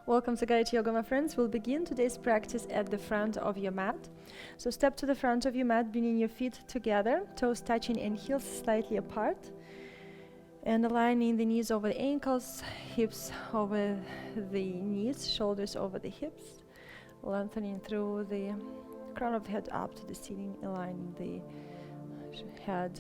Welcome to Gayatri Yoga, my friends. We'll begin today's practice at the front of your mat. So step to the front of your mat, bringing your feet together, toes touching and heels slightly apart. And aligning the knees over the ankles, hips over the knees, shoulders over the hips. Lengthening through the crown of the head up to the ceiling, aligning the head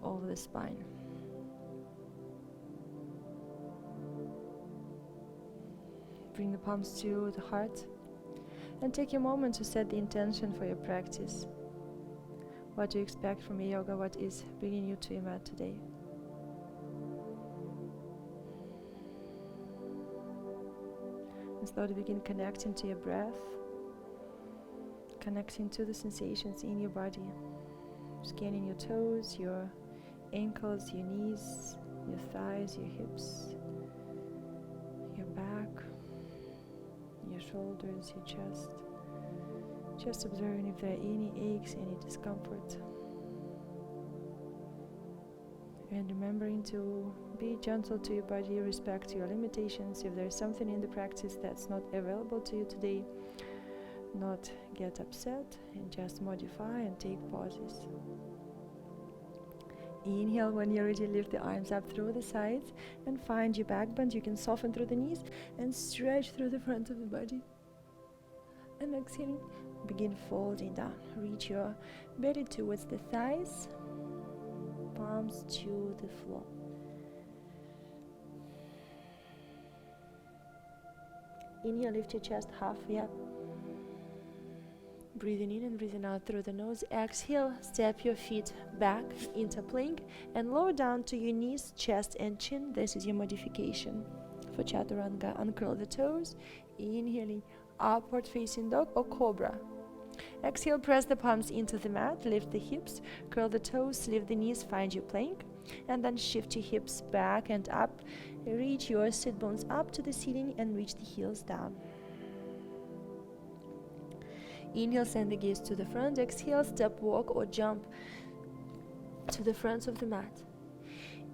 over the spine. Bring the palms to the heart and take a moment to set the intention for your practice. What do you expect from your yoga? What is bringing you to your mat today? And slowly begin connecting to your breath, connecting to the sensations in your body, scanning your toes, your ankles, your knees, your thighs, your hips, your back, your shoulders, your chest. Just observing if there are any aches, any discomfort. And remembering to be gentle to your body, respect your limitations. If there's something in the practice that's not available to you today, not get upset and just modify and take pauses. Inhale. When you're ready, lift the arms up through the sides and find your back bend. You can soften through the knees and stretch through the front of the body. And exhaling, begin folding down. Reach your belly towards the thighs, palms to the floor. Inhale, lift your chest halfway up. Breathing in and breathing out through the nose. Exhale, step your feet back into plank and lower down to your knees, chest and chin. This is your modification for chaturanga. Uncurl the toes. Inhaling, upward facing dog or cobra. Exhale, press the palms into the mat, lift the hips, curl the toes, lift the knees, find your plank, and then shift your hips back and up. Reach your sit bones up to the ceiling and reach the heels down. Inhale, send the gaze to the front. Exhale, step, walk or jump to the front of the mat.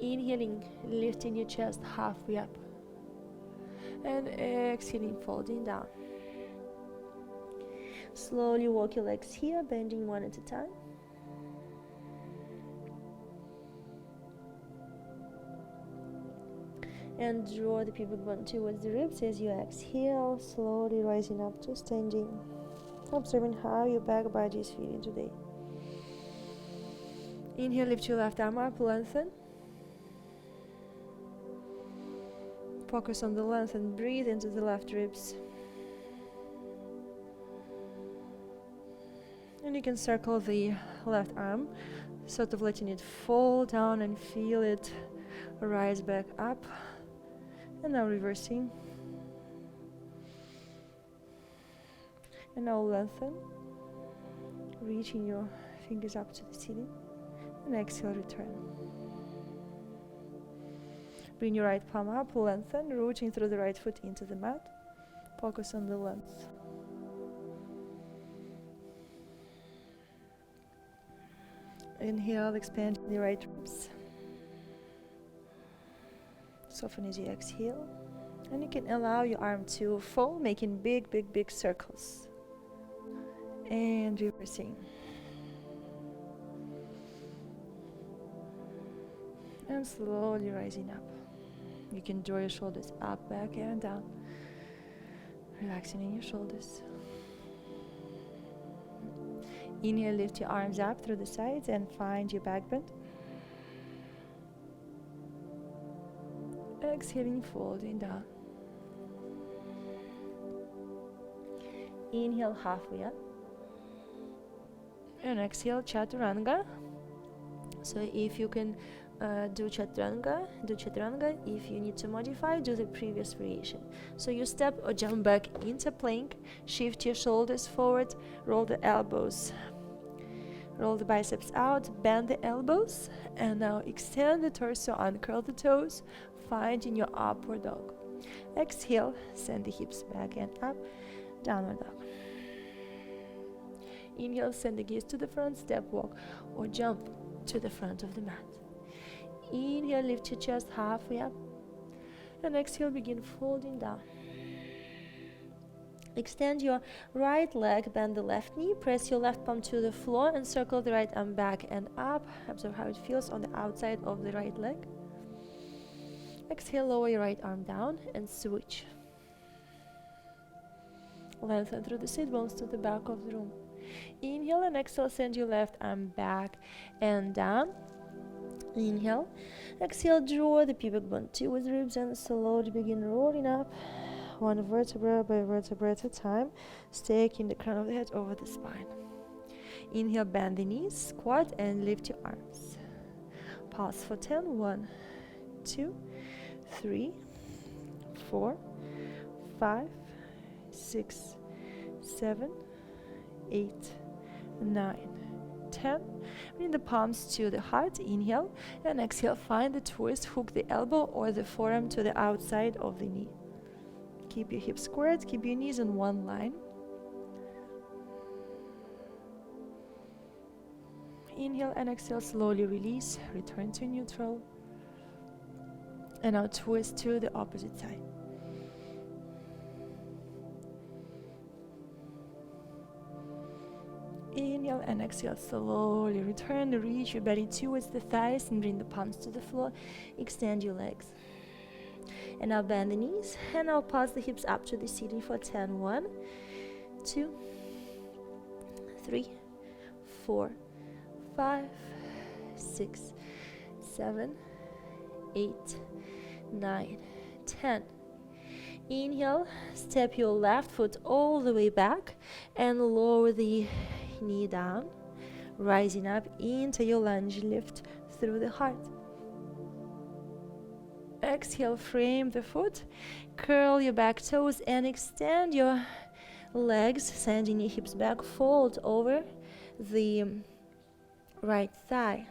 Inhaling, lifting your chest halfway up. And exhaling, folding down. Slowly walk your legs here, bending one at a time. And draw the pubic bone towards the ribs as you exhale, slowly rising up to standing. Observing how your back body is feeling today. Inhale, lift your left arm up, lengthen. Focus on the length and breathe into the left ribs. And you can circle the left arm, sort of letting it fall down and feel it rise back up. And now reversing. And now lengthen, reaching your fingers up to the ceiling, and exhale, return. Bring your right palm up, lengthen, rooting through the right foot into the mat. Focus on the length. Inhale, expand the right ribs. Soften as you exhale. And you can allow your arm to fall, making big, big, big circles. And reversing. And slowly rising up. You can draw your shoulders up, back, and down. Relaxing in your shoulders. Inhale, lift your arms up through the sides and find your back bend. Exhaling, folding down. Inhale, halfway up. And exhale, chaturanga. So if you can do chaturanga, do chaturanga. If you need to modify, do the previous variation. So you step or jump back into plank, shift your shoulders forward, roll the elbows, roll the biceps out, bend the elbows, and now extend the torso, uncurl the toes, finding your upward dog. Exhale, send the hips back and up, downward dog. Inhale, send the gaze to the front, step, walk, or jump to the front of the mat. Inhale, lift your chest halfway up. And exhale, begin folding down. Extend your right leg, bend the left knee, press your left palm to the floor and circle the right arm back and up. Observe how it feels on the outside of the right leg. Exhale, lower your right arm down and switch. Lengthen through the sit bones to the back of the room. Inhale and exhale, send your left arm back and down. Inhale. Exhale, draw the pubic bone towards the ribs and slowly begin rolling up, one vertebra by vertebra at a time, staking the crown of the head over the spine. Inhale, bend the knees, squat and lift your arms. Pause for 10. 1, 2, 3, 4, 5, 6, 7, 8, 9, 10. Bring the palms to the heart. Inhale and exhale. Find the twist. Hook the elbow or the forearm to the outside of the knee. Keep your hips squared. Keep your knees in one line. Inhale and exhale. Slowly release. Return to neutral. And now twist to the opposite side. Inhale and exhale, slowly return, reach your belly towards the thighs and bring the palms to the floor. Extend your legs. And now bend the knees and now pass the hips up to the ceiling for 10. 1, 2, 3, 4, 5, 6, 7, 8, 9, 10. Inhale, step your left foot all the way back and lower the knee down, rising up into your lunge lift through the heart. Exhale, frame the foot, curl your back toes and extend your legs, sending your hips back, fold over the right thigh.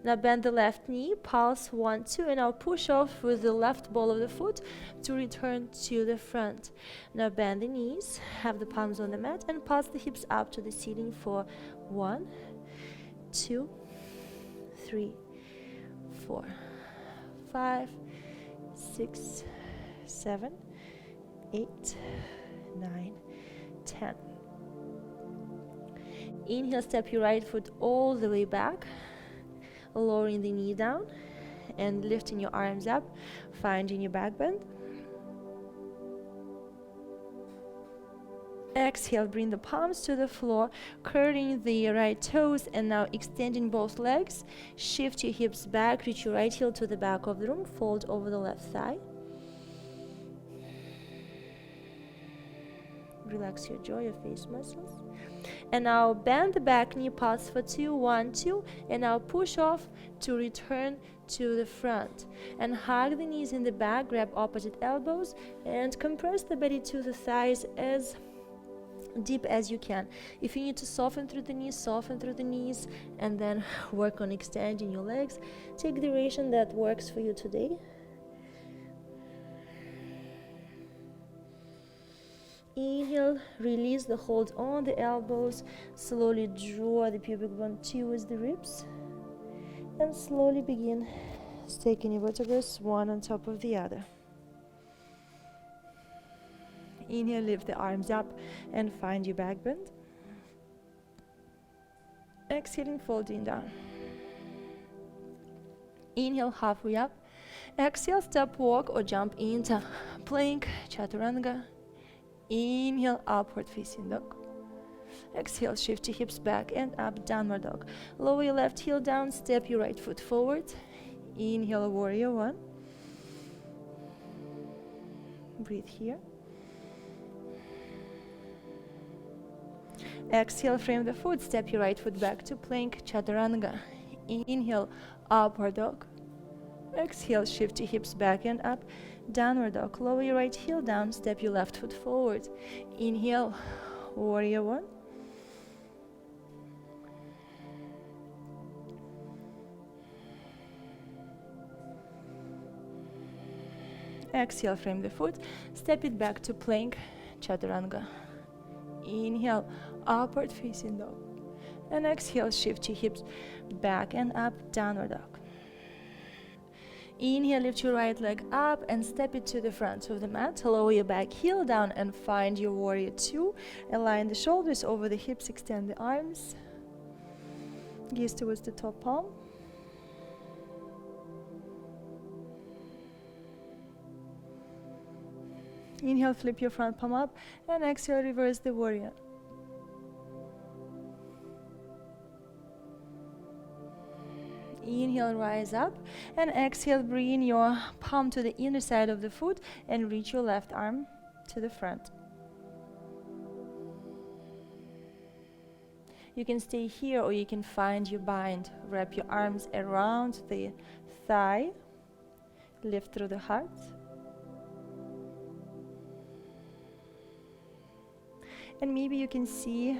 Now bend the left knee, pulse 1, 2, and now push off with the left ball of the foot to return to the front. Now bend the knees, have the palms on the mat, and pass the hips up to the ceiling for 1, 2, 3, 4, 5, 6, 7, 8, 9, 10. Inhale, step your right foot all the way back, lowering the knee down and lifting your arms up, finding your back bend. Exhale, bring the palms to the floor, curling the right toes and now extending both legs. Shift your hips back, reach your right heel to the back of the room, fold over the left thigh. Relax your jaw, your face muscles. And now bend the back knee, pulse for 2, 1, 2, and now push off to return to the front. And hug the knees in the back, grab opposite elbows, and compress the belly to the thighs as deep as you can. If you need to soften through the knees, and then work on extending your legs. Take the duration that works for you today. Inhale, release the hold on the elbows, slowly draw the pubic bone towards the ribs, and slowly begin staking your vertebrae one on top of the other. Inhale, lift the arms up and find your back bend. Exhaling, folding down. Inhale, halfway up. Exhale, step walk or jump into plank, chaturanga. Inhale, upward facing dog. Exhale, shift your hips back and up, downward dog. Lower your left heel down, step your right foot forward. Inhale, warrior 1. Breathe here. Exhale, frame the foot, step your right foot back to plank, chaturanga. Inhale, upward dog. Exhale, shift your hips back and up, downward dog. Lower your right heel down, step your left foot forward. Inhale, warrior 1. Exhale, frame the foot, step it back to plank, chaturanga. Inhale, upward facing dog. And exhale, shift your hips back and up, downward dog. Inhale, lift your right leg up and step it to the front of the mat. Lower your back heel down and find your warrior two. Align the shoulders over the hips, extend the arms. Gaze towards the top palm. Inhale, flip your front palm up, and exhale, reverse the warrior. Inhale, rise up, and exhale, bring your palm to the inner side of the foot and reach your left arm to the front. You can stay here or you can find your bind. Wrap your arms around the thigh, lift through the heart. And maybe you can see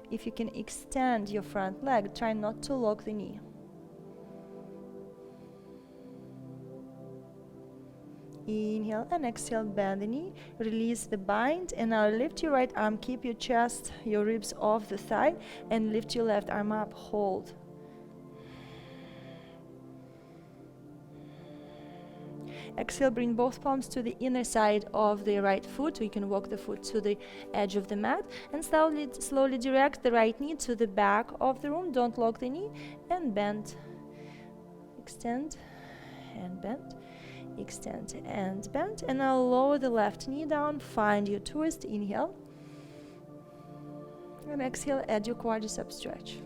if you can extend your front leg. Try not to lock the knee. Inhale and exhale, bend the knee, release the bind, and now lift your right arm, keep your chest, your ribs off the thigh, and lift your left arm up, hold. Exhale, bring both palms to the inner side of the right foot. You can walk the foot to the edge of the mat and slowly direct the right knee to the back of the room. Don't lock the knee, and bend, extend, and bend. Extend and bend, and now lower the left knee down, find your twist. Inhale and exhale, add your quadricep stretch.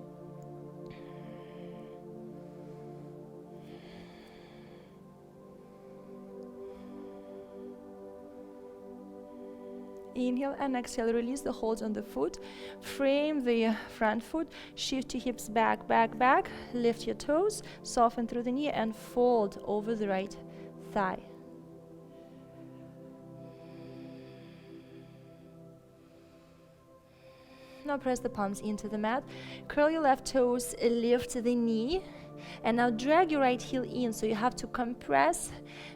Inhale and exhale, release the hold on the foot, frame the front foot, shift your hips back, back, back, lift your toes, soften through the knee and fold over the right thigh. Now press the palms into the mat, curl your left toes, lift the knee, and now drag your right heel in, so you have to compress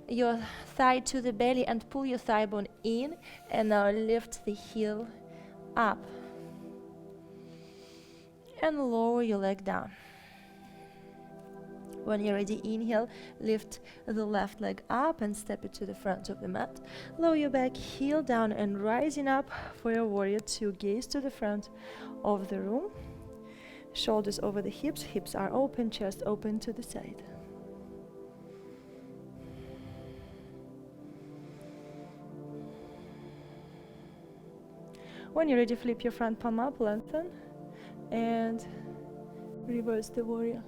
your thigh to the belly and pull your thigh bone in, and now lift the heel up and lower your leg down. When you're ready, inhale, lift the left leg up and step it to the front of the mat. Lower your back, heel down, and rising up for your warrior two. Gaze to the front of the room. Shoulders over the hips, hips are open, chest open to the side. When you're ready, flip your front palm up, lengthen, and reverse the warrior.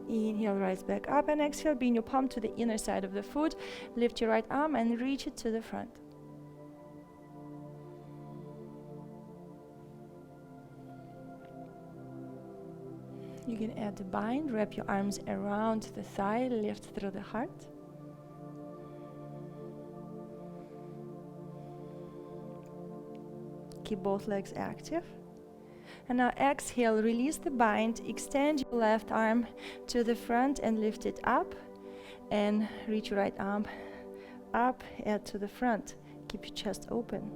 Inhale, rise back up, and exhale, bring your palm to the inner side of the foot. Lift your right arm and reach it to the front. You can add the bind, wrap your arms around the thigh, lift through the heart. Keep both legs active. And now exhale, release the bind, extend your left arm to the front and lift it up, and reach your right arm up, add to the front. Keep your chest open.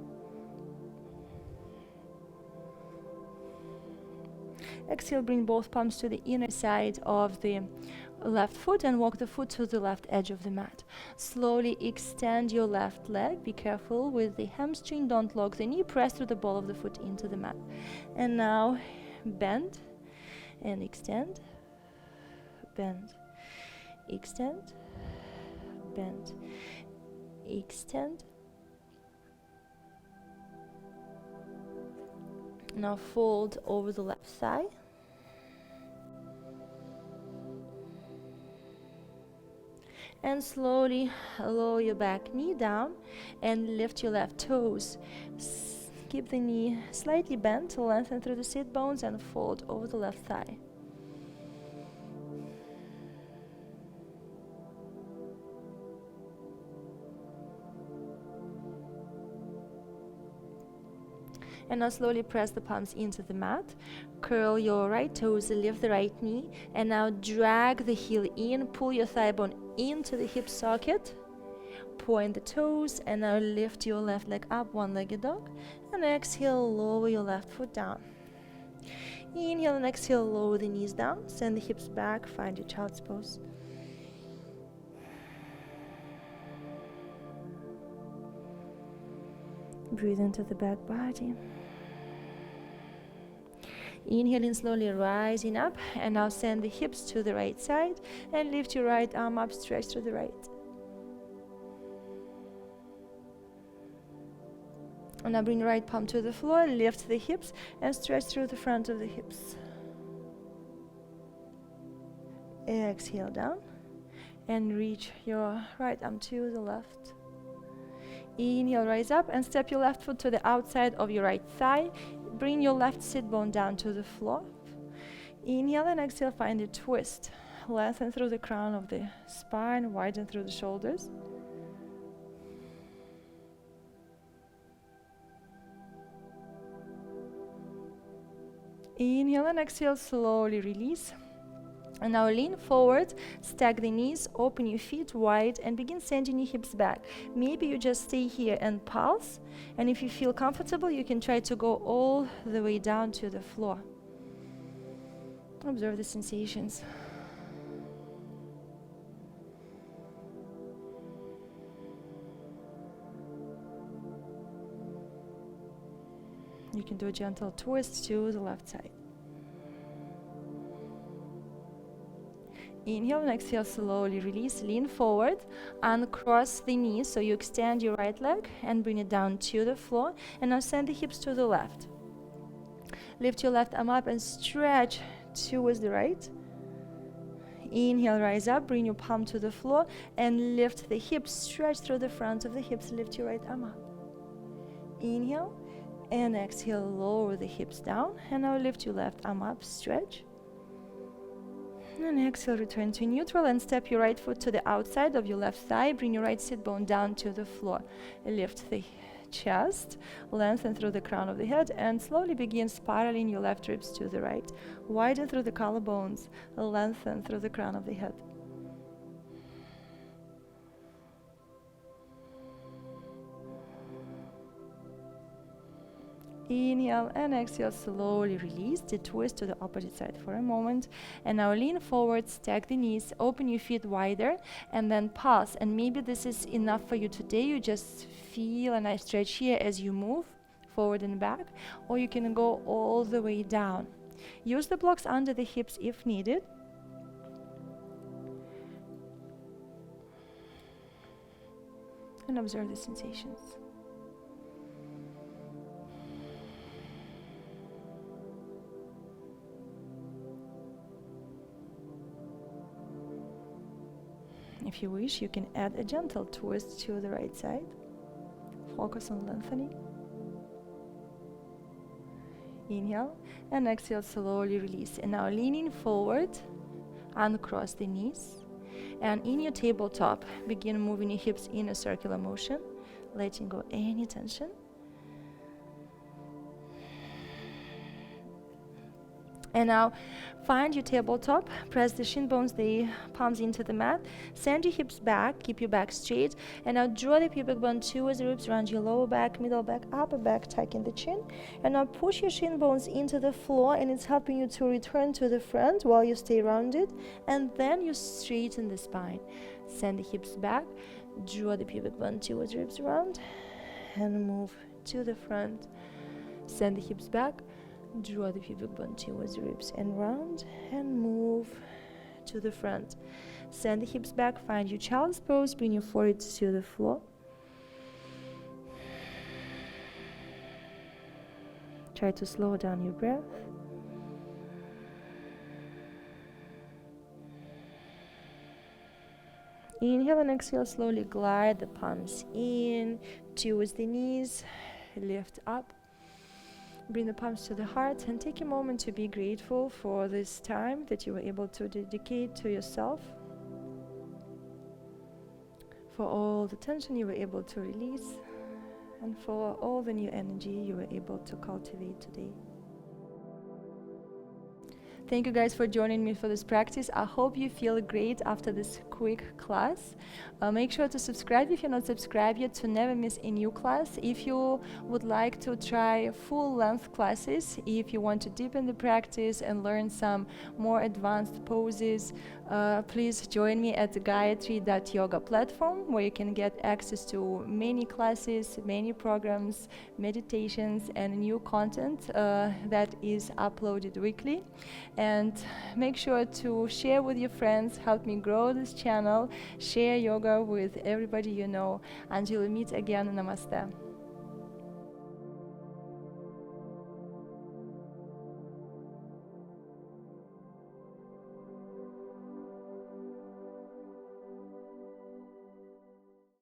Exhale, bring both palms to the inner side of the left foot and walk the foot to the left edge of the mat. Slowly extend your left leg. Be careful with the hamstring. Don't lock the knee. Press through the ball of the foot into the mat. And now bend and extend. Bend. Extend. Bend. Extend. Now fold over the left thigh. And slowly lower your back knee down and lift your left toes. Keep the knee slightly bent, lengthen through the sit bones and fold over the left thigh. And now slowly press the palms into the mat. Curl your right toes, lift the right knee, and now drag the heel in, pull your thigh bone into the hip socket, point the toes, and now lift your left leg up, one-legged dog, and exhale, lower your left foot down. Inhale and exhale, lower the knees down, send the hips back, find your child's pose. Breathe into the back body. Inhaling, slowly rising up, and now send the hips to the right side and lift your right arm up, stretch to the right. And now bring your right palm to the floor, lift the hips and stretch through the front of the hips. Exhale down and reach your right arm to the left. Inhale, rise up and step your left foot to the outside of your right thigh. Bring your left sit bone down to the floor. Inhale and exhale, find a twist. Lengthen through the crown of the spine, widen through the shoulders. Inhale and exhale, slowly release. And now lean forward, stack the knees, open your feet wide, and begin sending your hips back. Maybe you just stay here and pulse. And if you feel comfortable, you can try to go all the way down to the floor. Observe the sensations. You can do a gentle twist to the left side. Inhale and exhale, slowly release, lean forward, uncross the knees, so you extend your right leg and bring it down to the floor, and now send the hips to the left. Lift your left arm up and stretch towards the right. Inhale, rise up, bring your palm to the floor and lift the hips, stretch through the front of the hips, lift your right arm up. Inhale and exhale, lower the hips down, and now lift your left arm up, stretch. And exhale, return to neutral and step your right foot to the outside of your left thigh. Bring your right sit bone down to the floor. Lift the chest, lengthen through the crown of the head, and slowly begin spiraling your left ribs to the right. Widen through the collarbones, lengthen through the crown of the head. Inhale and exhale, slowly release the twist to the opposite side for a moment. And now lean forward, stack the knees, open your feet wider, and then pulse. And maybe this is enough for you today. You just feel a nice stretch here as you move forward and back, or you can go all the way down. Use the blocks under the hips if needed. And observe the sensations. If you wish, you can add a gentle twist to the right side. Focus on lengthening. Inhale and exhale, slowly release. And now leaning forward, uncross the knees. And in your tabletop, begin moving your hips in a circular motion, letting go any tension. And now find your tabletop, press the shin bones, the palms into the mat, send your hips back, keep your back straight, and now draw the pubic bone towards the ribs around your lower back, middle back, upper back, tucking the chin. And now push your shin bones into the floor, and it's helping you to return to the front while you stay rounded, and then you straighten the spine. Send the hips back, draw the pubic bone towards the ribs around, and move to the front. Send the hips back, draw the pubic bone towards the ribs and round, and move to the front. Send the hips back, find your child's pose, bring your forehead to the floor. Try to slow down your breath. Inhale and exhale, slowly glide the palms in towards the knees, lift up. Bring the palms to the heart and take a moment to be grateful for this time that you were able to dedicate to yourself, for all the tension you were able to release, and for all the new energy you were able to cultivate today. Thank you guys for joining me for this practice. I hope you feel great after this quick class. Make sure to subscribe if you're not subscribed yet to never miss a new class. If you would like to try full length classes, if you want to deepen the practice and learn some more advanced poses, please join me at the Gayatri.yoga platform, where you can get access to many classes, many programs, meditations, and new content that is uploaded weekly. And make sure to share with your friends, help me grow this channel, share yoga with everybody you know. Until we meet again, namaste.